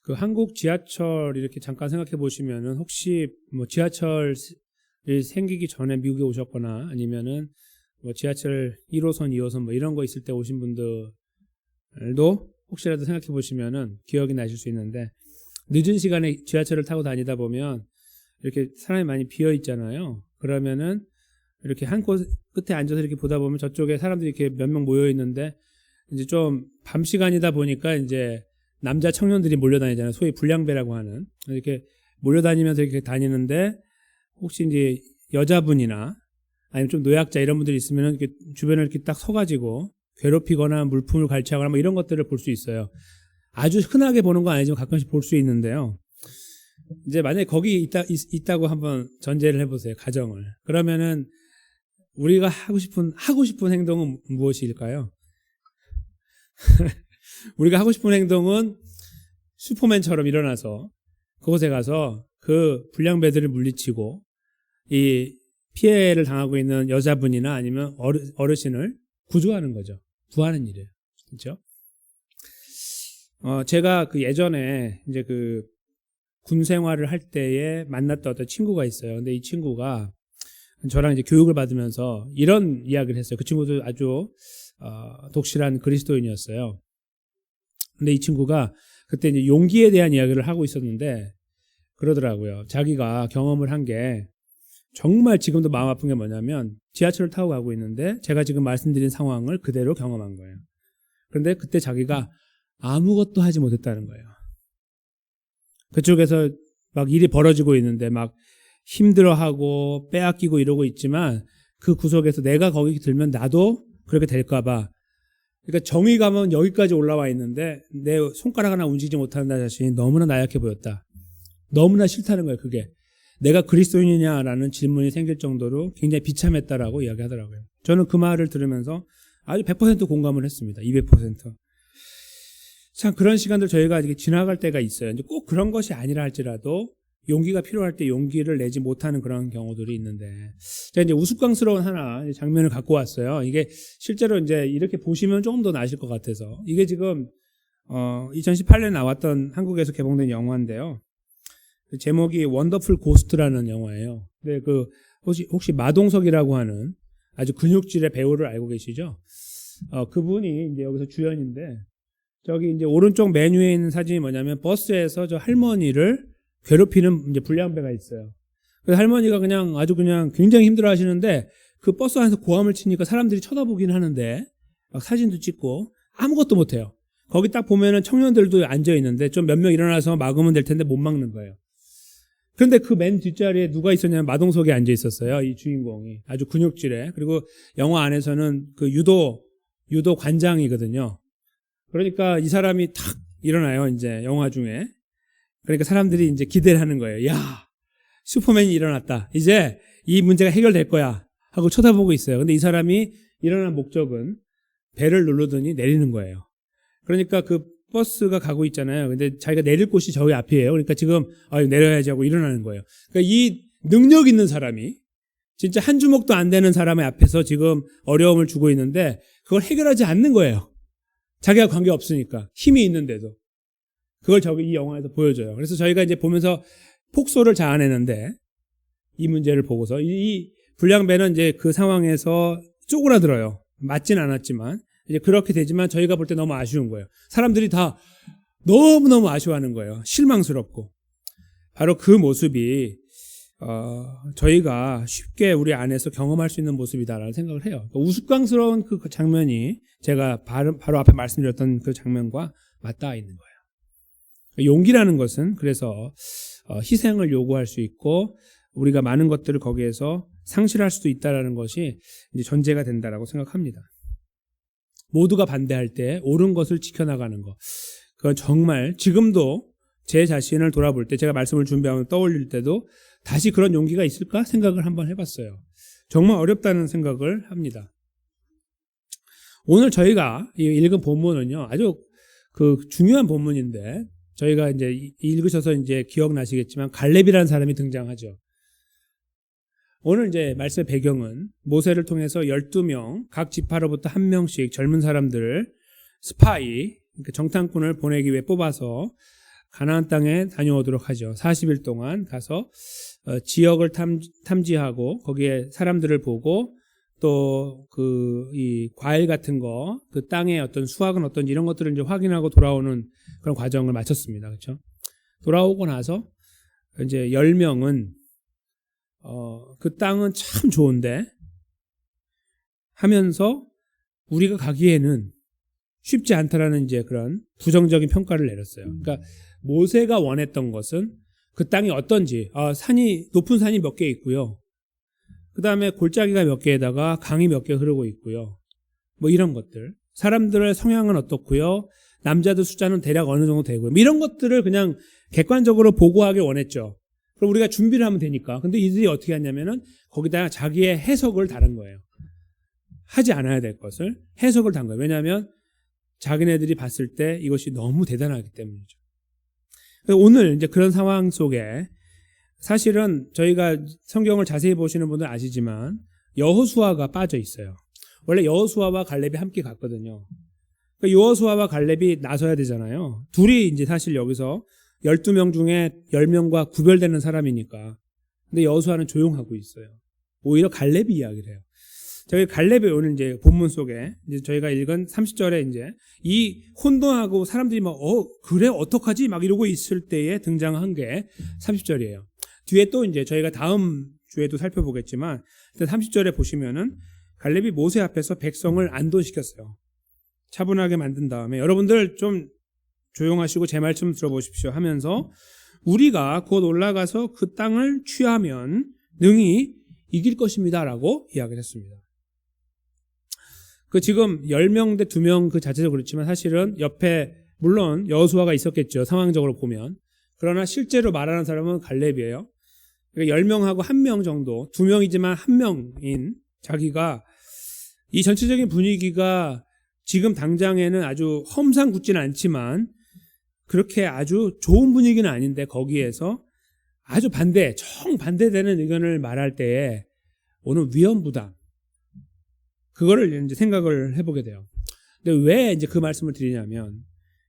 그 한국 지하철 이렇게 잠깐 생각해 보시면은 혹시 뭐 지하철이 생기기 전에 미국에 오셨거나 아니면은 뭐 지하철 1호선, 2호선 뭐 이런 거 있을 때 오신 분들도 혹시라도 생각해 보시면은 기억이 나실 수 있는데, 늦은 시간에 지하철을 타고 다니다 보면 이렇게 사람이 많이 비어 있잖아요. 그러면은 이렇게 한 곳 끝에 앉아서 이렇게 보다 보면 저쪽에 사람들이 이렇게 몇 명 모여 있는데, 이제 좀 밤 시간이다 보니까 이제 남자 청년들이 몰려다니잖아요. 소위 불량배라고 하는. 이렇게 몰려다니면서 이렇게 다니는데, 혹시 이제 여자분이나 아니면 좀 노약자 이런 분들이 있으면 이렇게 주변을 이렇게 딱 서가지고 괴롭히거나 물품을 갈취하거나 뭐 이런 것들을 볼 수 있어요. 아주 흔하게 보는 건 아니지만 가끔씩 볼 수 있는데요. 이제 만약에 거기 있다고 한번 전제를 해보세요. 가정을. 그러면은 우리가 하고 싶은 행동은 무엇일까요? 우리가 하고 싶은 행동은 슈퍼맨처럼 일어나서 그곳에 가서 그 불량배들을 물리치고 이 피해를 당하고 있는 여자분이나 아니면 어르신을 구조하는 거죠. 구하는 일이에요. 그렇죠? 제가 그 예전에 이제 그 군 생활을 할 때에 만났던 어떤 친구가 있어요. 근데 이 친구가 저랑 이제 교육을 받으면서 이런 이야기를 했어요. 그 친구도 아주 독실한 그리스도인이었어요. 근데 이 친구가 그때 이제 용기에 대한 이야기를 하고 있었는데 그러더라고요. 자기가 경험을 한 게 정말 지금도 마음 아픈 게 뭐냐면, 지하철을 타고 가고 있는데 제가 지금 말씀드린 상황을 그대로 경험한 거예요. 그런데 그때 자기가 아무것도 하지 못했다는 거예요. 그쪽에서 막 일이 벌어지고 있는데 막 힘들어하고 빼앗기고 이러고 있지만, 그 구석에서 내가 거기 들면 나도 그렇게 될까봐, 그러니까 정의감은 여기까지 올라와 있는데 내 손가락 하나 움직이지 못하는 나 자신이 너무나 나약해 보였다. 너무나 싫다는 거예요. 그게 내가 그리스도인이냐라는 질문이 생길 정도로 굉장히 비참했다라고 이야기하더라고요. 저는 그 말을 들으면서 아주 100% 공감을 했습니다. 200%. 참 그런 시간들 저희가 이렇게 지나갈 때가 있어요. 이제 꼭 그런 것이 아니라 할지라도 용기가 필요할 때 용기를 내지 못하는 그런 경우들이 있는데, 제가 이제 우스꽝스러운 하나 장면을 갖고 왔어요. 이게 실제로 이제 이렇게 보시면 조금 더 나으실 것 같아서, 이게 지금 2018년에 나왔던 한국에서 개봉된 영화인데요. 그 제목이 원더풀 고스트라는 영화예요. 근데 그 혹시 마동석이라고 하는 아주 근육질의 배우를 알고 계시죠? 그분이 이제 여기서 주연인데, 저기 이제 오른쪽 메뉴에 있는 사진이 뭐냐면 버스에서 저 할머니를 괴롭히는 이제 불량배가 있어요. 그래서 할머니가 그냥 아주 그냥 굉장히 힘들어 하시는데, 그 버스 안에서 고함을 치니까 사람들이 쳐다보긴 하는데 막 사진도 찍고 아무것도 못 해요. 거기 딱 보면은 청년들도 앉아 있는데 좀 몇 명 일어나서 막으면 될 텐데 못 막는 거예요. 그런데 그 맨 뒷자리에 누가 있었냐면 마동석이 앉아 있었어요. 이 주인공이 아주 근육질에. 그리고 영화 안에서는 그 유도 관장이거든요. 그러니까 이 사람이 탁 일어나요. 이제 영화 중에. 그러니까 사람들이 이제 기대를 하는 거예요. 야, 슈퍼맨이 일어났다. 이제 이 문제가 해결될 거야 하고 쳐다보고 있어요. 근데 이 사람이 일어난 목적은 배를 누르더니 내리는 거예요. 그러니까 그 버스가 가고 있잖아요. 근데 자기가 내릴 곳이 저기 앞이에요. 그러니까 지금 내려야지 하고 일어나는 거예요. 그러니까 이 능력 있는 사람이, 진짜 한 주먹도 안 되는 사람의 앞에서 지금 어려움을 주고 있는데 그걸 해결하지 않는 거예요. 자기가 관계 없으니까, 힘이 있는데도. 그걸 이 영화에서 보여줘요. 그래서 저희가 이제 보면서 폭소를 자아내는데, 이 문제를 보고서 이 불량배는 이제 그 상황에서 쪼그라들어요. 맞진 않았지만 이제 그렇게 되지만 저희가 볼 때 너무 아쉬운 거예요. 사람들이 다 너무너무 아쉬워하는 거예요. 실망스럽고. 바로 그 모습이 저희가 쉽게 우리 안에서 경험할 수 있는 모습이다라는 생각을 해요. 우스꽝스러운 그 장면이 제가 바로 앞에 말씀드렸던 그 장면과 맞닿아 있는 거예요. 용기라는 것은 그래서 희생을 요구할 수 있고 우리가 많은 것들을 거기에서 상실할 수도 있다는 것이 이제 전제가 된다라고 생각합니다. 모두가 반대할 때 옳은 것을 지켜나가는 것, 그건 정말 지금도 제 자신을 돌아볼 때, 제가 말씀을 준비하면 떠올릴 때도 다시 그런 용기가 있을까 생각을 한번 해봤어요. 정말 어렵다는 생각을 합니다. 오늘 저희가 읽은 본문은요, 아주 그 중요한 본문인데, 저희가 이제 읽으셔서 이제 기억나시겠지만 갈렙이라는 사람이 등장하죠. 오늘 이제 말씀의 배경은 모세를 통해서 12명, 각 지파로부터 한 명씩 젊은 사람들을 스파이, 그러니까 정탐꾼을 보내기 위해 뽑아서 가나안 땅에 다녀오도록 하죠. 40일 동안 가서 지역을 탐지하고 거기에 사람들을 보고 또 이 과일 같은 거, 그 땅의 어떤 수확은 어떤지 이런 것들을 이제 확인하고 돌아오는 그런 과정을 마쳤습니다. 그렇죠? 돌아오고 나서 이제 10명은 그 땅은 참 좋은데 하면서 우리가 가기에는 쉽지 않다라는 이제 그런 부정적인 평가를 내렸어요. 그러니까 모세가 원했던 것은 그 땅이 어떤지, 높은 산이 몇 개 있고요. 그 다음에 골짜기가 몇 개에다가 강이 몇 개 흐르고 있고요. 뭐 이런 것들. 사람들의 성향은 어떻고요. 남자들 숫자는 대략 어느 정도 되고요. 뭐 이런 것들을 그냥 객관적으로 보고하길 원했죠. 그럼 우리가 준비를 하면 되니까. 근데 이들이 어떻게 했냐면은 거기다가 자기의 해석을 다른 거예요. 하지 않아야 될 것을 해석을 단 거예요. 왜냐하면 자기네들이 봤을 때 이것이 너무 대단하기 때문이죠. 오늘 이제 그런 상황 속에 사실은 저희가 성경을 자세히 보시는 분들 아시지만 여호수아가 빠져 있어요. 원래 여호수아와 갈렙이 함께 갔거든요. 여호수아와 갈렙이 나서야 되잖아요. 둘이 이제 사실 여기서 12명 중에 10명과 구별되는 사람이니까. 근데 여호수아는 조용하고 있어요. 오히려 갈렙이 이야기를 해요. 저희 갈렙의 오늘 이제 본문 속에 이제 저희가 읽은 30절에 이제 이 혼돈하고 사람들이 막 그래 어떡하지 막 이러고 있을 때에 등장한 게 30절이에요. 뒤에 또 이제 저희가 다음 주에도 살펴보겠지만 30절에 보시면은 갈렙이 모세 앞에서 백성을 안도시켰어요. 차분하게 만든 다음에 여러분들 좀 조용하시고 제 말씀 들어보십시오 하면서 우리가 곧 올라가서 그 땅을 취하면 능히 이길 것입니다라고 이야기를 했습니다. 지금 10명 대 2명 그 자체도 그렇지만 사실은 옆에 물론 여호수아가 있었겠죠. 상황적으로 보면. 그러나 실제로 말하는 사람은 갈렙이에요. 그러니까 10명하고 1명 정도, 2명이지만 1명인 자기가 이 전체적인 분위기가 지금 당장에는 아주 험상궂지는 않지만 그렇게 아주 좋은 분위기는 아닌데 거기에서 아주 정반대되는 의견을 말할 때에 오는 위험부담 그거를 이제 생각을 해보게 돼요. 근데 왜 이제 그 말씀을 드리냐면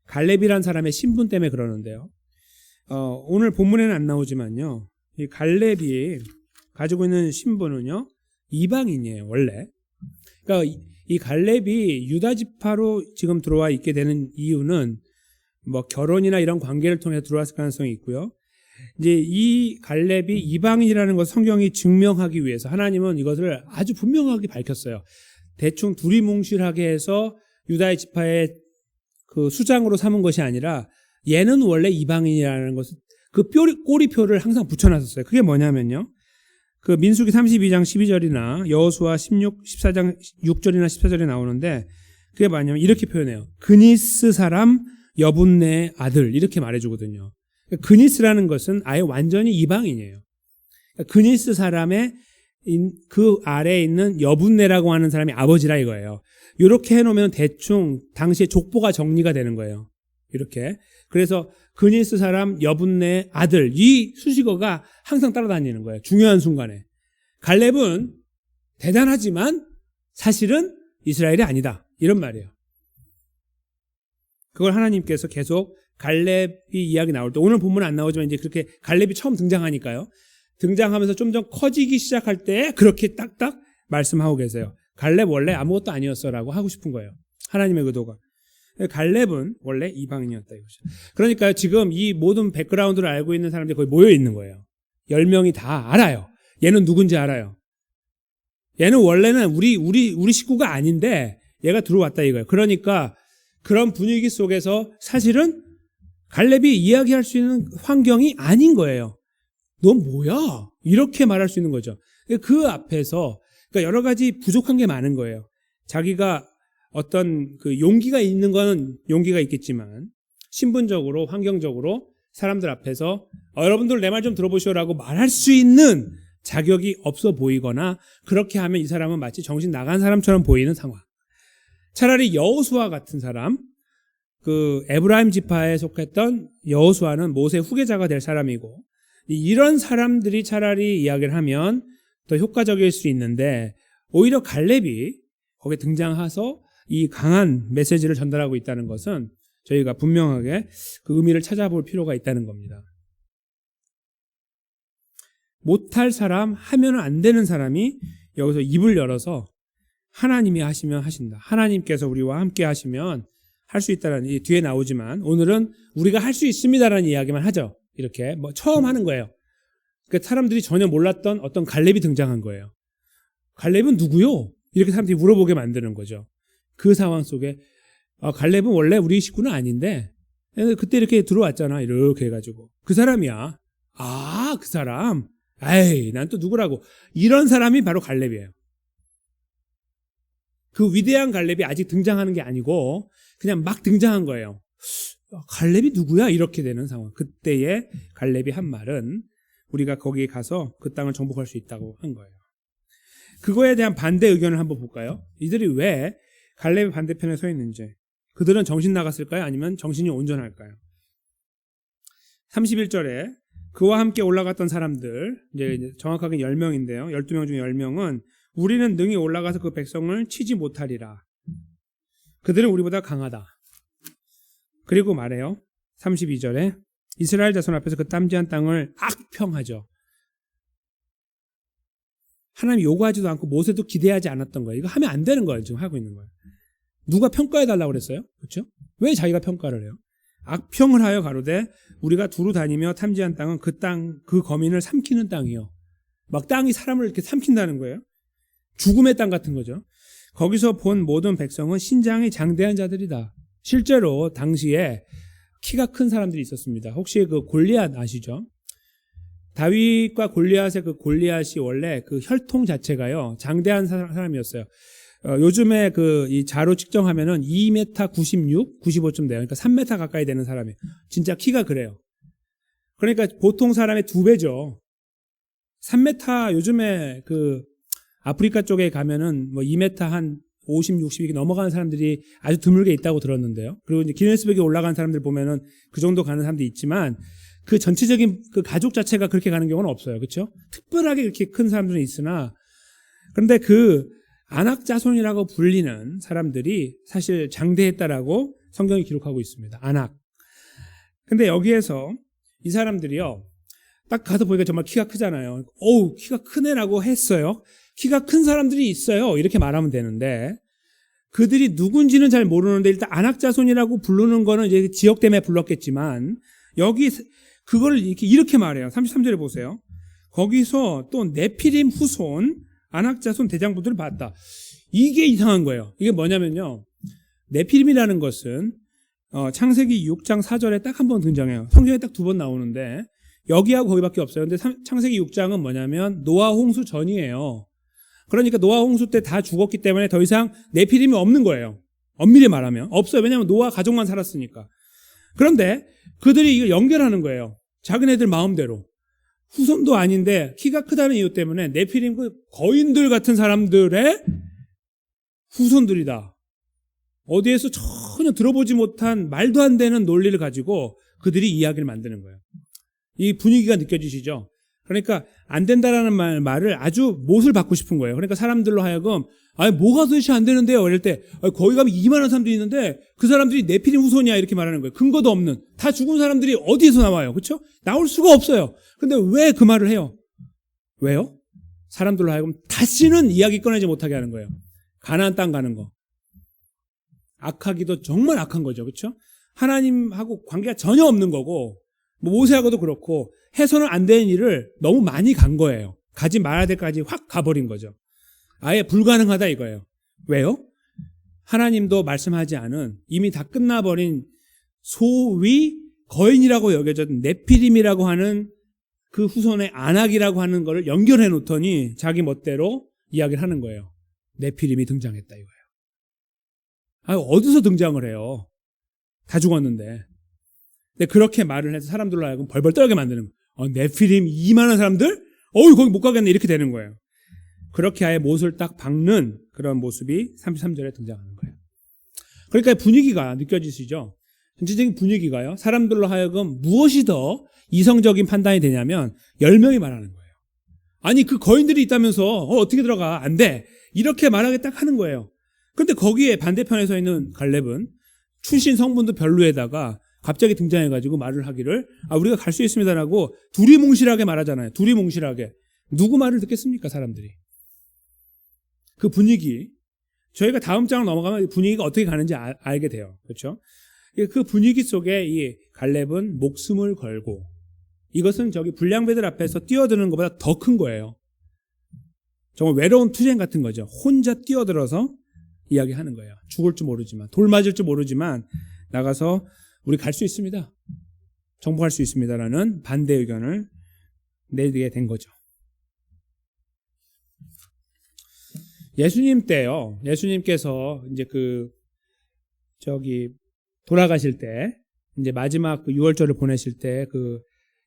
갈렙이란 사람의 신분 때문에 그러는데요. 오늘 본문에는 안 나오지만요. 이 갈렙이 가지고 있는 신분은요. 이방인이에요, 원래. 그러니까 이 갈렙이 유다 지파로 지금 들어와 있게 되는 이유는 뭐 결혼이나 이런 관계를 통해 들어왔을 가능성이 있고요. 이제 이 갈렙이 이방인이라는 것 성경이 증명하기 위해서 하나님은 이것을 아주 분명하게 밝혔어요. 대충 두리뭉실하게 해서 유다의 지파의 그 수장으로 삼은 것이 아니라 얘는 원래 이방인이라는 것을 그 꼬리표를 항상 붙여놨었어요. 그게 뭐냐면요. 그 민수기 32장 12절이나 여호수아 14장 6절이나 14절에 나오는데 그게 뭐냐면 이렇게 표현해요. 그니스 사람 여분네의 아들 이렇게 말해주거든요. 그니스라는 것은 아예 완전히 이방인이에요. 그니스 사람의 그 아래에 있는 여분네라고 하는 사람이 아버지라 이거예요. 이렇게 해놓으면 대충 당시에 족보가 정리가 되는 거예요. 이렇게. 그래서 그니스 사람 여분네의 아들 이 수식어가 항상 따라다니는 거예요. 중요한 순간에. 갈렙은 대단하지만 사실은 이스라엘이 아니다. 이런 말이에요. 그걸 하나님께서 계속 갈렙이 이야기 나올 때 오늘 본문은 안 나오지만 이제 그렇게 갈렙이 처음 등장하니까요. 등장하면서 좀 더 커지기 시작할 때 그렇게 딱딱 말씀하고 계세요. 갈렙 원래 아무것도 아니었어라고 하고 싶은 거예요. 하나님의 의도가. 갈렙은 원래 이방인이었다 이거죠. 그러니까 지금 이 모든 백그라운드를 알고 있는 사람들이 거의 모여 있는 거예요. 10명이 다 알아요. 얘는 누군지 알아요. 얘는 원래는 우리 식구가 아닌데 얘가 들어왔다 이거예요. 그러니까 그런 분위기 속에서 사실은 갈렙이 이야기할 수 있는 환경이 아닌 거예요. 넌 뭐야? 이렇게 말할 수 있는 거죠. 그 앞에서 그러니까 여러 가지 부족한 게 많은 거예요. 자기가 어떤 그 용기가 있는 건 용기가 있겠지만 신분적으로 환경적으로 사람들 앞에서 여러분들 내 말 좀 들어보시오라고 말할 수 있는 자격이 없어 보이거나 그렇게 하면 이 사람은 마치 정신 나간 사람처럼 보이는 상황. 차라리 여호수아 같은 사람, 그 에브라임 지파에 속했던 여호수아는 모세 후계자가 될 사람이고 이런 사람들이 차라리 이야기를 하면 더 효과적일 수 있는데 오히려 갈렙이 거기에 등장해서 이 강한 메시지를 전달하고 있다는 것은 저희가 분명하게 그 의미를 찾아볼 필요가 있다는 겁니다. 못할 사람, 하면 안 되는 사람이 여기서 입을 열어서 하나님이 하시면 하신다. 하나님께서 우리와 함께 하시면 할 수 있다는, 이 뒤에 나오지만 오늘은 우리가 할 수 있습니다라는 이야기만 하죠. 이렇게 처음 하는 거예요. 그러니까 사람들이 전혀 몰랐던 어떤 갈렙이 등장한 거예요. 갈렙은 누구요? 이렇게 사람들이 물어보게 만드는 거죠. 그 상황 속에 갈렙은 원래 우리 식구는 아닌데 그때 이렇게 들어왔잖아. 이렇게 해가지고 그 사람이야. 아, 그 사람. 에이, 난 또 누구라고. 이런 사람이 바로 갈렙이에요. 그 위대한 갈렙이 아직 등장하는 게 아니고 그냥 막 등장한 거예요. 갈렙이 누구야? 이렇게 되는 상황. 그때에 갈렙이 한 말은 우리가 거기에 가서 그 땅을 정복할 수 있다고 한 거예요. 그거에 대한 반대 의견을 한번 볼까요? 이들이 왜 갈렙의 반대편에 서 있는지. 그들은 정신 나갔을까요? 아니면 정신이 온전할까요? 31절에 그와 함께 올라갔던 사람들, 이제 정확하게 10명인데요. 12명 중에 10명은 우리는 능히 올라가서 그 백성을 치지 못하리라. 그들은 우리보다 강하다. 그리고 말해요. 32절에 이스라엘 자손 앞에서 그 땀지한 땅을 악평하죠. 하나님 요구하지도 않고 모세도 기대하지 않았던 거예요. 이거 하면 안 되는 거예요. 지금 하고 있는 거예요. 누가 평가해달라고 그랬어요? 그렇죠? 왜 자기가 평가를 해요? 악평을 하여 가로되 우리가 두루 다니며 탐지한 땅은 그 땅, 그 거민을 삼키는 땅이요. 막 땅이 사람을 이렇게 삼킨다는 거예요. 죽음의 땅 같은 거죠. 거기서 본 모든 백성은 신장이 장대한 자들이다. 실제로 당시에 키가 큰 사람들이 있었습니다. 혹시 그 골리앗 아시죠? 다윗과 골리앗의 그 골리앗이 원래 그 혈통 자체가요, 장대한 사람이었어요. 요즘에 이 자로 측정하면은 2m 96, 95쯤 돼요. 그러니까 3m 가까이 되는 사람이. 진짜 키가 그래요. 그러니까 보통 사람의 2배죠. 3m, 요즘에 아프리카 쪽에 가면은 2m 한 50, 60이 넘어가는 사람들이 아주 드물게 있다고 들었는데요. 그리고 이제 기네스북에 올라간 사람들 보면은 그 정도 가는 사람들이 있지만 그 전체적인 그 가족 자체가 그렇게 가는 경우는 없어요. 그렇죠? 특별하게 이렇게 큰 사람들은 있으나, 그런데 아낙 자손이라고 불리는 사람들이 사실 장대했다라고 성경이 기록하고 있습니다. 아낙. 근데 여기에서 이 사람들이요, 딱 가서 보니까 정말 키가 크잖아요. 어우, 키가 크네라고 했어요. 키가 큰 사람들이 있어요. 이렇게 말하면 되는데, 그들이 누군지는 잘 모르는데 일단 아낙 자손이라고 부르는 거는 이제 지역 때문에 불렀겠지만, 여기 그걸 이렇게 말해요. 33절에 보세요. 거기서 또 네피림 후손 아낙 자손 대장부들을 봤다. 이게 이상한 거예요. 이게 뭐냐면요, 네피림이라는 것은 창세기 6장 4절에 딱 한 번 등장해요. 성경에 딱 2번 나오는데 여기하고 거기밖에 없어요. 근데 창세기 6장은 뭐냐면 노아 홍수 전이에요. 그러니까 노아 홍수 때 다 죽었기 때문에 더 이상 네피림이 없는 거예요. 엄밀히 말하면 없어요. 왜냐하면 노아 가족만 살았으니까. 그런데 그들이 이걸 연결하는 거예요. 자기네들 마음대로. 후손도 아닌데 키가 크다는 이유 때문에 네피림 거인들 같은 사람들의 후손들이다. 어디에서 전혀 들어보지 못한 말도 안 되는 논리를 가지고 그들이 이야기를 만드는 거예요. 이 분위기가 느껴지시죠? 그러니까 안 된다라는 말을 아주 못을 받고 싶은 거예요. 그러니까 사람들로 하여금 뭐가 도대체 안 되는데요? 이럴 때 거기 가면 이만한 사람들이 있는데 그 사람들이 네피림 후손이야 이렇게 말하는 거예요. 근거도 없는, 다 죽은 사람들이 어디에서 나와요? 그렇죠? 나올 수가 없어요. 근데 왜 그 말을 해요? 왜요? 사람들로 하여금 다시는 이야기 꺼내지 못하게 하는 거예요. 가나안 땅 가는 거. 악하기도 정말 악한 거죠. 그렇죠? 하나님하고 관계가 전혀 없는 거고, 모세하고도 그렇고 해서는 안 되는 일을 너무 많이 간 거예요. 가지 말아야 될 까지 확 가버린 거죠. 아예 불가능하다 이거예요. 왜요? 하나님도 말씀하지 않은, 이미 다 끝나버린 소위 거인이라고 여겨졌던 네피림이라고 하는 그 후손의 아낙이라고 하는 거를 연결해 놓더니 자기 멋대로 이야기를 하는 거예요. 네피림이 등장했다 이거예요. 어디서 등장을 해요? 다 죽었는데. 근데 그렇게 말을 해서 사람들로 하여금 벌벌 떨게 만드는 거예요. 네피림 이만한 사람들? 거기 못 가겠네 이렇게 되는 거예요. 그렇게 아예 못을 딱 박는 그런 모습이 33절에 등장하는 거예요. 그러니까 분위기가 느껴지시죠? 전체적인 분위기가요, 사람들로 하여금 무엇이 더 이성적인 판단이 되냐면 10명이 말하는 거예요. 아니 그 거인들이 있다면서 어떻게 들어가? 안 돼. 이렇게 말하게 딱 하는 거예요. 그런데 거기에 반대편에 서 있는 갈렙은 출신 성분도 별로에다가 갑자기 등장해가지고 말을 하기를 우리가 갈 수 있습니다라고 두리뭉실하게 말하잖아요. 두리뭉실하게. 누구 말을 듣겠습니까, 사람들이? 그 분위기. 저희가 다음 장을 넘어가면 분위기가 어떻게 가는지 알게 돼요. 그렇죠? 그 분위기 속에 이 갈렙은 목숨을 걸고 이것은 저기 불량배들 앞에서 뛰어드는 것보다 더 큰 거예요. 정말 외로운 투쟁 같은 거죠. 혼자 뛰어들어서 이야기하는 거예요. 죽을 줄 모르지만, 돌 맞을 줄 모르지만 나가서 우리 갈 수 있습니다. 정복할 수 있습니다라는 반대 의견을 내게 된 거죠. 예수님 때요. 예수님께서 이제 돌아가실 때, 이제 마지막 6월절을 보내실 때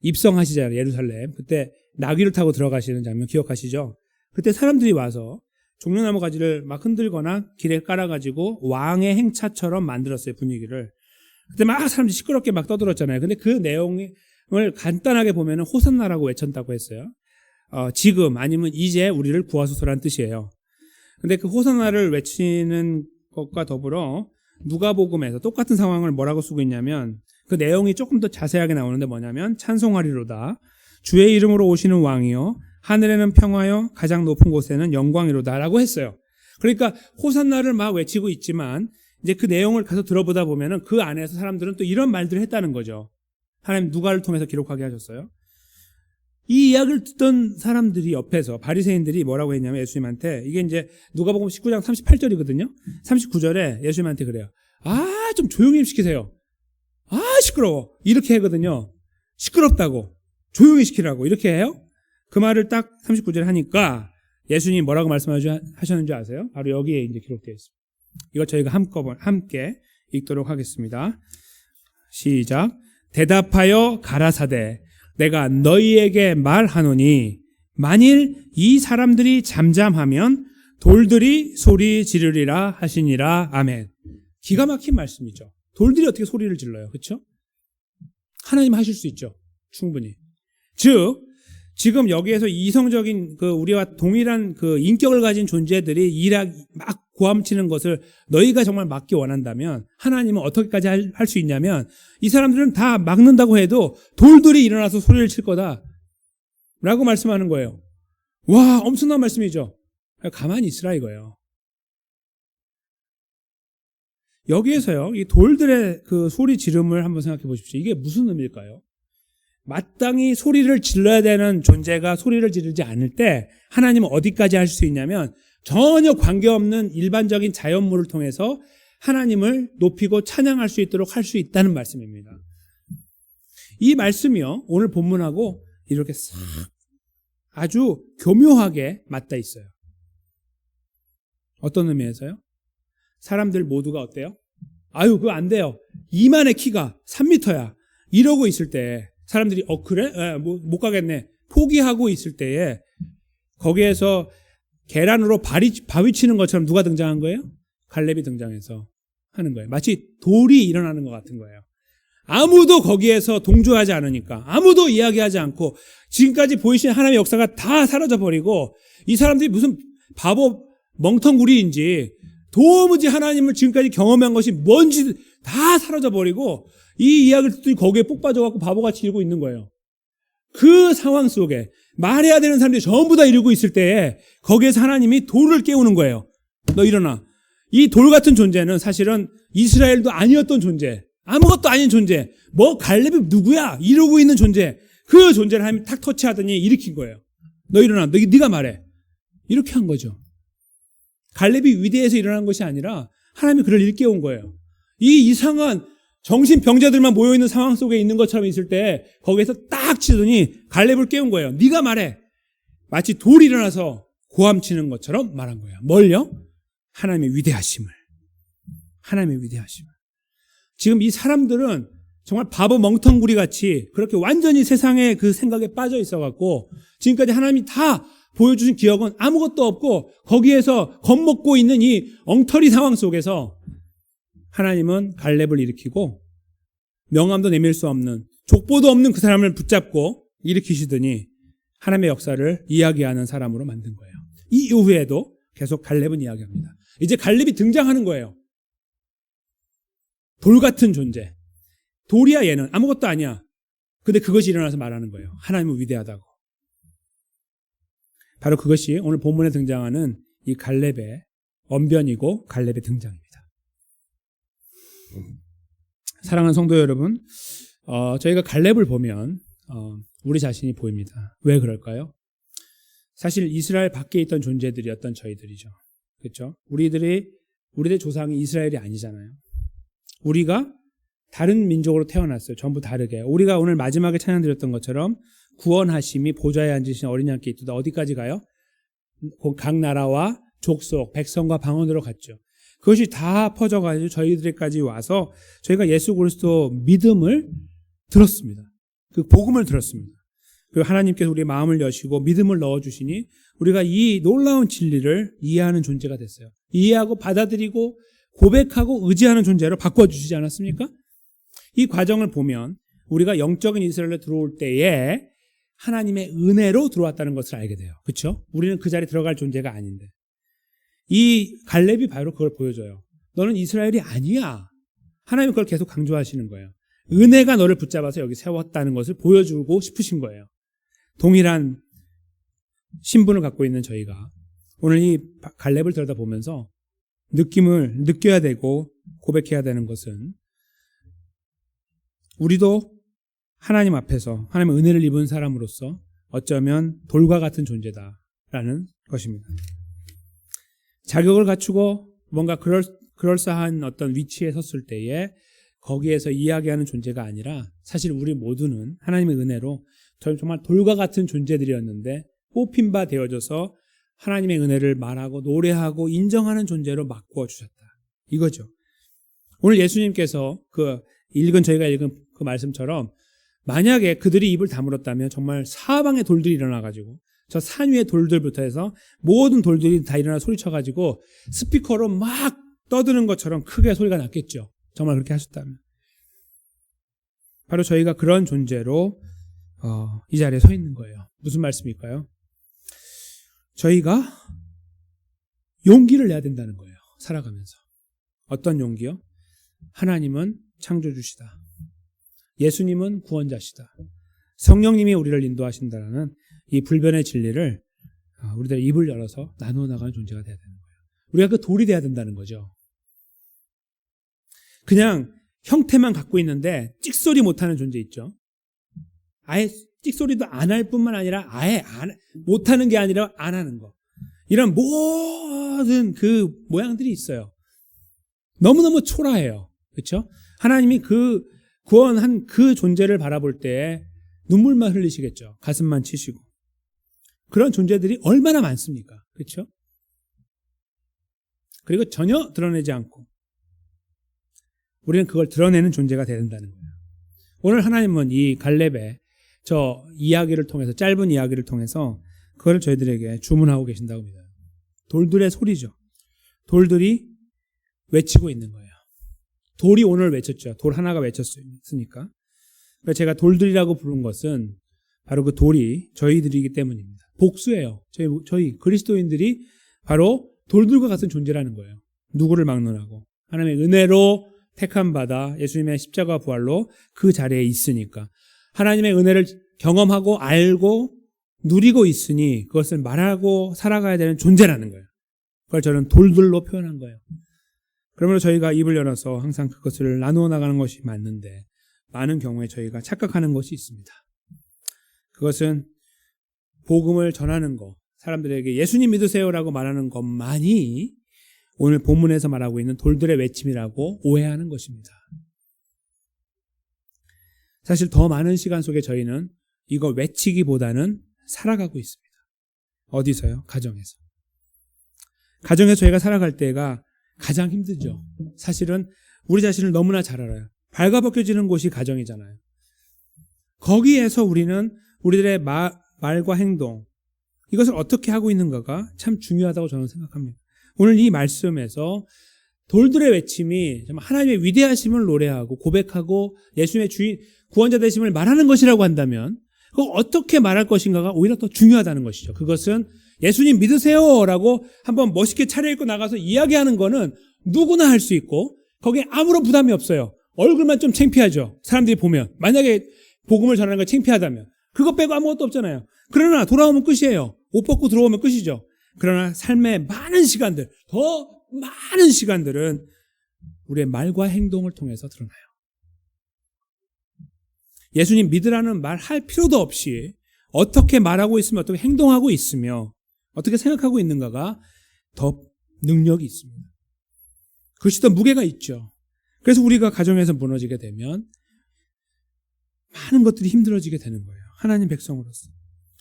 입성하시잖아요. 예루살렘. 그때 나귀를 타고 들어가시는 장면 기억하시죠? 그때 사람들이 와서 종려나무 가지를 막 흔들거나 길에 깔아가지고 왕의 행차처럼 만들었어요, 분위기를. 그때 막 사람들이 시끄럽게 막 떠들었잖아요. 근데 그 내용을 간단하게 보면은 호산나라고 외쳤다고 했어요. 지금 아니면 이제 우리를 구하소서라는 뜻이에요. 근데 그 호산나를 외치는 것과 더불어 누가복음에서 똑같은 상황을 뭐라고 쓰고 있냐면 그 내용이 조금 더 자세하게 나오는데 뭐냐면 찬송하리로다. 주의 이름으로 오시는 왕이요. 하늘에는 평화요. 가장 높은 곳에는 영광이로다. 라고 했어요. 그러니까 호산나를 막 외치고 있지만 이제 그 내용을 가서 들어보다 보면은 그 안에서 사람들은 또 이런 말들을 했다는 거죠. 하나님 누가를 통해서 기록하게 하셨어요. 이 이야기를 듣던 사람들이 옆에서 바리새인들이 뭐라고 했냐면 예수님한테 이게 이제 누가복음 19장 38절이거든요. 39절에 예수님한테 그래요. 좀 조용히 시키세요. 시끄러워. 이렇게 하거든요. 시끄럽다고. 조용히 시키라고. 이렇게 해요. 그 말을 딱 39절에 하니까 예수님이 뭐라고 말씀하셨는지 아세요? 바로 여기에 이제 기록되어 있습니다. 이거 저희가 함께 읽도록 하겠습니다. 시작. 대답하여 가라사대 내가 너희에게 말하노니 만일 이 사람들이 잠잠하면 돌들이 소리 지르리라 하시니라. 아멘. 기가 막힌 말씀이죠. 돌들이 어떻게 소리를 질러요? 그렇죠? 하나님 하실 수 있죠. 충분히. 즉 지금 여기에서 이성적인 우리와 동일한 인격을 가진 존재들이 막 고함치는 것을 너희가 정말 막기 원한다면 하나님은 어떻게까지 할 수 있냐면 이 사람들은 다 막는다고 해도 돌들이 일어나서 소리를 칠 거다 라고 말씀하는 거예요. 와, 엄청난 말씀이죠. 가만히 있으라 이거예요. 여기에서요, 이 돌들의 소리 지름을 한번 생각해 보십시오. 이게 무슨 의미일까요? 마땅히 소리를 질러야 되는 존재가 소리를 지르지 않을 때 하나님은 어디까지 할 수 있냐면 전혀 관계없는 일반적인 자연물을 통해서 하나님을 높이고 찬양할 수 있도록 할 수 있다는 말씀입니다. 이 말씀이요, 오늘 본문하고 이렇게 싹 아주 교묘하게 맞닿아 있어요. 어떤 의미에서요? 사람들 모두가 어때요? 그거 안 돼요. 이만의 키가 3m야. 이러고 있을 때 사람들이 그래? 못 가겠네. 포기하고 있을 때에 거기에서 계란으로 바위 치는 것처럼 누가 등장한 거예요? 갈렙이 등장해서 하는 거예요. 마치 돌이 일어나는 것 같은 거예요. 아무도 거기에서 동조하지 않으니까, 아무도 이야기하지 않고 지금까지 보이신 하나님의 역사가 다 사라져버리고 이 사람들이 무슨 바보 멍텅구리인지 도무지 하나님을 지금까지 경험한 것이 뭔지 다 사라져버리고 이 이야기를 듣더니 거기에 뽁 빠져갖고 바보같이 이러고 있는 거예요. 그 상황 속에 말해야 되는 사람들이 전부 다 이러고 있을 때에 거기에서 하나님이 돌을 깨우는 거예요. 너 일어나. 이 돌 같은 존재는 사실은 이스라엘도 아니었던 존재, 아무것도 아닌 존재, 갈렙이 누구야? 이러고 있는 존재, 그 존재를 하나님이 탁 터치하더니 일으킨 거예요. 너 일어나. 네가 말해. 이렇게 한 거죠. 갈렙이 위대해서 일어난 것이 아니라 하나님이 그를 일깨운 거예요. 이 이상한 정신병자들만 모여있는 상황 속에 있는 것처럼 있을 때 거기에서 딱 치더니 갈렙을 깨운 거예요. 네가 말해. 마치 돌이 일어나서 고함치는 것처럼 말한 거예요. 뭘요? 하나님의 위대하심을. 하나님의 위대하심을. 지금 이 사람들은 정말 바보 멍텅구리 같이 그렇게 완전히 세상의 그 생각에 빠져 있어갖고 지금까지 하나님이 다 보여주신 기억은 아무것도 없고 거기에서 겁먹고 있는 이 엉터리 상황 속에서 하나님은 갈렙을 일으키고 명함도 내밀 수 없는, 족보도 없는 그 사람을 붙잡고 일으키시더니 하나님의 역사를 이야기하는 사람으로 만든 거예요. 이 이후에도 계속 갈렙은 이야기합니다. 이제 갈렙이 등장하는 거예요. 돌 같은 존재. 돌이야 얘는. 아무것도 아니야. 근데 그것이 일어나서 말하는 거예요. 하나님은 위대하다고. 바로 그것이 오늘 본문에 등장하는 이 갈렙의 언변이고 갈렙의 등장입니다. 사랑하는 성도 여러분, 저희가 갈렙을 보면 우리 자신이 보입니다. 왜 그럴까요? 사실 이스라엘 밖에 있던 존재들이었던 저희들이죠. 그렇죠? 우리들의 조상이 이스라엘이 아니잖아요. 우리가 다른 민족으로 태어났어요. 전부 다르게. 우리가 오늘 마지막에 찬양드렸던 것처럼 구원하심이 보좌에 앉으신 어린 양께 있도다. 어디까지 가요? 각 나라와 족속, 백성과 방언으로 갔죠. 그것이 다 퍼져가지고 저희들까지 와서 저희가 예수 그리스도 믿음을 들었습니다. 그 복음을 들었습니다. 그리고 하나님께서 우리의 마음을 여시고 믿음을 넣어주시니 우리가 이 놀라운 진리를 이해하는 존재가 됐어요. 이해하고 받아들이고 고백하고 의지하는 존재로 바꿔주시지 않았습니까? 이 과정을 보면 우리가 영적인 이스라엘에 들어올 때에 하나님의 은혜로 들어왔다는 것을 알게 돼요. 그렇죠? 우리는 그 자리에 들어갈 존재가 아닌데. 이 갈렙이 바로 그걸 보여줘요. 너는 이스라엘이 아니야. 하나님은 그걸 계속 강조하시는 거예요. 은혜가 너를 붙잡아서 여기 세웠다는 것을 보여주고 싶으신 거예요. 동일한 신분을 갖고 있는 저희가 오늘 이 갈렙을 들여다보면서 느낌을 느껴야 되고 고백해야 되는 것은 우리도 하나님 앞에서 하나님의 은혜를 입은 사람으로서 어쩌면 돌과 같은 존재다라는 것입니다. 자격을 갖추고 뭔가 그럴싸한 어떤 위치에 섰을 때에 거기에서 이야기하는 존재가 아니라 사실 우리 모두는 하나님의 은혜로 정말 돌과 같은 존재들이었는데 뽑힌 바 되어져서 하나님의 은혜를 말하고 노래하고 인정하는 존재로 바꾸어 주셨다. 이거죠. 오늘 예수님께서 저희가 읽은 그 말씀처럼 만약에 그들이 입을 다물었다면 정말 사방에 돌들이 일어나가지고 저 산 위의 돌들부터 해서 모든 돌들이 다 일어나 소리쳐가지고 스피커로 막 떠드는 것처럼 크게 소리가 났겠죠. 정말 그렇게 하셨다면. 바로 저희가 그런 존재로 이 자리에 서 있는 거예요. 무슨 말씀일까요? 저희가 용기를 내야 된다는 거예요. 살아가면서. 어떤 용기요? 하나님은 창조주시다. 예수님은 구원자시다. 성령님이 우리를 인도하신다라는 이 불변의 진리를 우리들 입을 열어서 나누어 나가는 존재가 돼야 되는 거예요. 우리가 그 돌이 돼야 된다는 거죠. 그냥 형태만 갖고 있는데 찍소리 못하는 존재 있죠. 아예 찍소리도 안 할 뿐만 아니라 아예 못하는 게 아니라 안 하는 거. 이런 모든 그 모양들이 있어요. 너무너무 초라해요. 그렇죠? 하나님이 그 구원한 그 존재를 바라볼 때 눈물만 흘리시겠죠. 가슴만 치시고. 그런 존재들이 얼마나 많습니까? 그렇죠? 그리고 전혀 드러내지 않고 우리는 그걸 드러내는 존재가 되야 된다는 거예요. 오늘 하나님은 이 갈렙의 저 이야기를 통해서 짧은 이야기를 통해서 그걸 저희들에게 주문하고 계신다고 믿어요. 돌들의 소리죠. 돌들이 외치고 있는 거예요. 돌이 오늘 외쳤죠. 돌 하나가 외쳤으니까. 제가 돌들이라고 부른 것은 바로 그 돌이 저희들이기 때문입니다. 복수예요. 저희 그리스도인들이 바로 돌들과 같은 존재라는 거예요. 누구를 막론하고 하나님의 은혜로 택함 받아 예수님의 십자가 부활로 그 자리에 있으니까 하나님의 은혜를 경험하고 알고 누리고 있으니 그것을 말하고 살아가야 되는 존재라는 거예요. 그걸 저는 돌들로 표현한 거예요. 그러므로 저희가 입을 열어서 항상 그것을 나누어 나가는 것이 맞는데 많은 경우에 저희가 착각하는 것이 있습니다. 그것은 복음을 전하는 것, 사람들에게 예수님 믿으세요라고 말하는 것만이 오늘 본문에서 말하고 있는 돌들의 외침이라고 오해하는 것입니다. 사실 더 많은 시간 속에 저희는 이거 외치기보다는 살아가고 있습니다. 어디서요? 가정에서. 가정에서 저희가 살아갈 때가 가장 힘들죠. 사실은 우리 자신을 너무나 잘 알아요. 발가벗겨지는 곳이 가정이잖아요. 거기에서 우리는 우리들의 말과 행동, 이것을 어떻게 하고 있는가가 참 중요하다고 저는 생각합니다. 오늘 이 말씀에서 돌들의 외침이 하나님의 위대하심을 노래하고 고백하고 예수님의 주인, 구원자 되심을 말하는 것이라고 한다면 그거 어떻게 말할 것인가가 오히려 더 중요하다는 것이죠. 그것은 예수님 믿으세요라고 한번 멋있게 차려입고 나가서 이야기하는 거는 누구나 할 수 있고 거기에 아무런 부담이 없어요. 얼굴만 좀 창피하죠. 사람들이 보면. 만약에 복음을 전하는 거 창피하다면. 그거 빼고 아무것도 없잖아요. 그러나 돌아오면 끝이에요. 옷 벗고 들어오면 끝이죠. 그러나 삶의 많은 시간들, 더 많은 시간들은 우리의 말과 행동을 통해서 드러나요. 예수님 믿으라는 말 할 필요도 없이 어떻게 말하고 있으며 어떻게 행동하고 있으며 어떻게 생각하고 있는가가 더 능력이 있습니다. 그것이 더 무게가 있죠. 그래서 우리가 가정에서 무너지게 되면 많은 것들이 힘들어지게 되는 거예요. 하나님 백성으로서.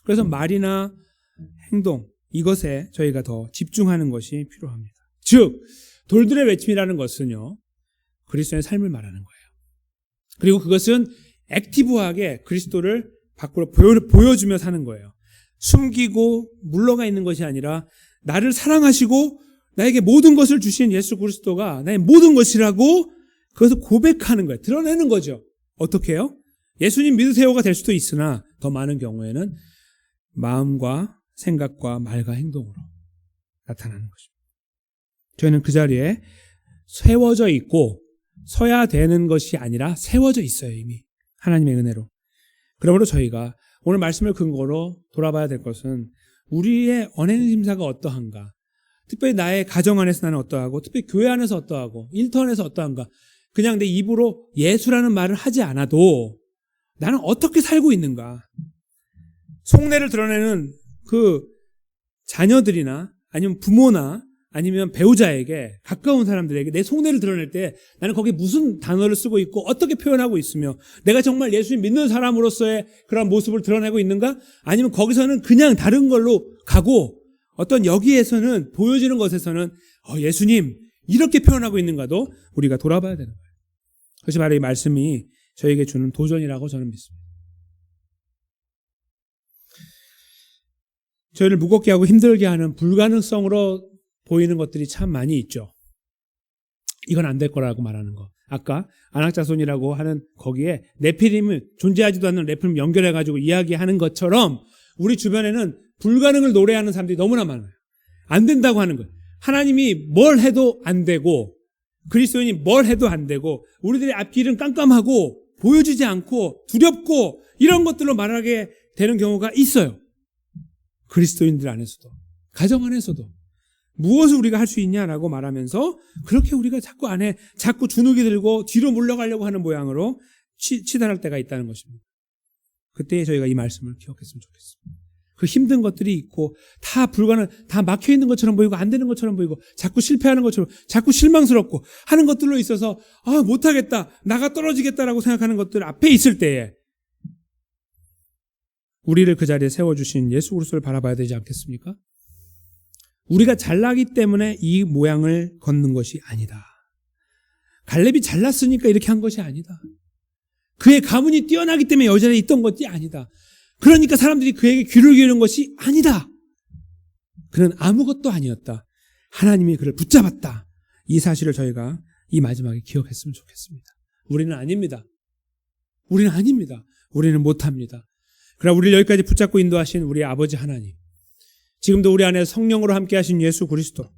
그래서 말이나 행동, 이것에 저희가 더 집중하는 것이 필요합니다. 즉, 돌들의 외침이라는 것은요, 그리스도의 삶을 말하는 거예요. 그리고 그것은 액티브하게 그리스도를 밖으로 보여주며 사는 거예요. 숨기고 물러가 있는 것이 아니라 나를 사랑하시고 나에게 모든 것을 주신 예수 그리스도가 나의 모든 것이라고 그것을 고백하는 거예요. 드러내는 거죠. 어떻게 해요? 예수님 믿으세요가 될 수도 있으나 더 많은 경우에는 마음과 생각과 말과 행동으로 나타나는 것입니다. 저희는 그 자리에 세워져 있고 서야 되는 것이 아니라 세워져 있어요. 이미 하나님의 은혜로. 그러므로 저희가 오늘 말씀을 근거로 돌아봐야 될 것은 우리의 언행 심사가 어떠한가, 특별히 나의 가정 안에서 나는 어떠하고, 특별히 교회 안에서 어떠하고, 일터안에서 어떠한가. 그냥 내 입으로 예수라는 말을 하지 않아도 나는 어떻게 살고 있는가. 속내를 드러내는 그 자녀들이나 아니면 부모나 아니면 배우자에게, 가까운 사람들에게 내 속내를 드러낼 때 나는 거기에 무슨 단어를 쓰고 있고 어떻게 표현하고 있으며 내가 정말 예수님 믿는 사람으로서의 그런 모습을 드러내고 있는가? 아니면 거기서는 그냥 다른 걸로 가고 어떤 여기에서는 보여지는 것에서는 예수님 이렇게 표현하고 있는가도 우리가 돌아봐야 되는 거예요. 그것이 바로 이 말씀이 저에게 주는 도전이라고 저는 믿습니다. 저희를 무겁게 하고 힘들게 하는 불가능성으로 보이는 것들이 참 많이 있죠. 이건 안 될 거라고 말하는 거. 아까 안악자손이라고 하는 거기에 네피림을 존재하지도 않는 네피림 연결해가지고 이야기하는 것처럼 우리 주변에는 불가능을 노래하는 사람들이 너무나 많아요. 안 된다고 하는 거예요. 하나님이 뭘 해도 안 되고 그리스도인이 뭘 해도 안 되고 우리들의 앞길은 깜깜하고 보여지지 않고 두렵고 이런 것들로 말하게 되는 경우가 있어요. 그리스도인들 안에서도 가정 안에서도 무엇을 우리가 할 수 있냐라고 말하면서 그렇게 우리가 자꾸 주눅이 들고 뒤로 물러가려고 하는 모양으로 치달할 때가 있다는 것입니다. 그때 저희가 이 말씀을 기억했으면 좋겠습니다. 그 힘든 것들이 있고 다 막혀 있는 것처럼 보이고 안 되는 것처럼 보이고 자꾸 실패하는 것처럼 자꾸 실망스럽고 하는 것들로 있어서 못하겠다, 나가 떨어지겠다라고 생각하는 것들 앞에 있을 때에 우리를 그 자리에 세워주신 예수 그리스도를 바라봐야 되지 않겠습니까? 우리가 잘나기 때문에 이 모양을 걷는 것이 아니다. 갈렙이 잘났으니까 이렇게 한 것이 아니다. 그의 가문이 뛰어나기 때문에 여자리에 있던 것이 아니다. 그러니까 사람들이 그에게 귀를 기울이는 것이 아니다. 그는 아무것도 아니었다. 하나님이 그를 붙잡았다. 이 사실을 저희가 이 마지막에 기억했으면 좋겠습니다. 우리는 아닙니다. 우리는 아닙니다. 우리는 못합니다. 그러나 우리를 여기까지 붙잡고 인도하신 우리 아버지 하나님, 지금도 우리 안에 성령으로 함께하신 예수 그리스도,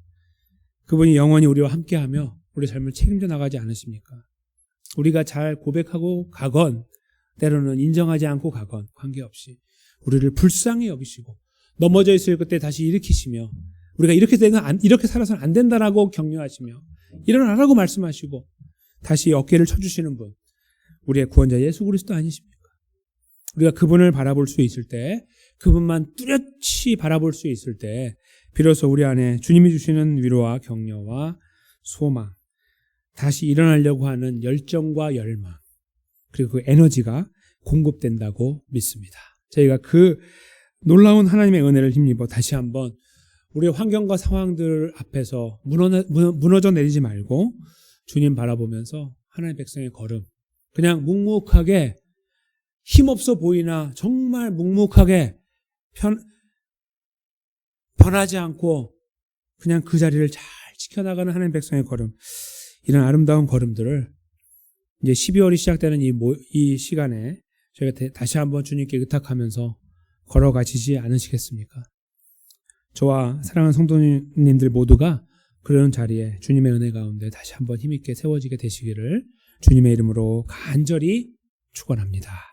그분이 영원히 우리와 함께하며 우리 삶을 책임져 나가지 않으십니까? 우리가 잘 고백하고 가건 때로는 인정하지 않고 가건 관계없이 우리를 불쌍히 여기시고 넘어져 있을 그때 다시 일으키시며 우리가 이렇게 살아서는 안 된다라고 격려하시며 일어나라고 말씀하시고 다시 어깨를 쳐주시는 분, 우리의 구원자 예수 그리스도 아니십니까? 우리가 그분을 바라볼 수 있을 때, 그분만 뚜렷이 바라볼 수 있을 때 비로소 우리 안에 주님이 주시는 위로와 격려와 소망, 다시 일어나려고 하는 열정과 열망, 그리고 그 에너지가 공급된다고 믿습니다. 저희가 그 놀라운 하나님의 은혜를 힘입어 다시 한번 우리의 환경과 상황들 앞에서 무너져 내리지 말고 주님 바라보면서 하나님의 백성의 걸음, 그냥 묵묵하게 힘없어 보이나 정말 묵묵하게 변하지 않고 그냥 그 자리를 잘 지켜나가는 하나님의 백성의 걸음, 이런 아름다운 걸음들을 이제 12월이 시작되는 이 시간에 저희가 다시 한번 주님께 의탁하면서 걸어가시지 않으시겠습니까? 저와 사랑하는 성도님들 모두가 그런 자리에 주님의 은혜 가운데 다시 한번 힘있게 세워지게 되시기를 주님의 이름으로 간절히 축원합니다.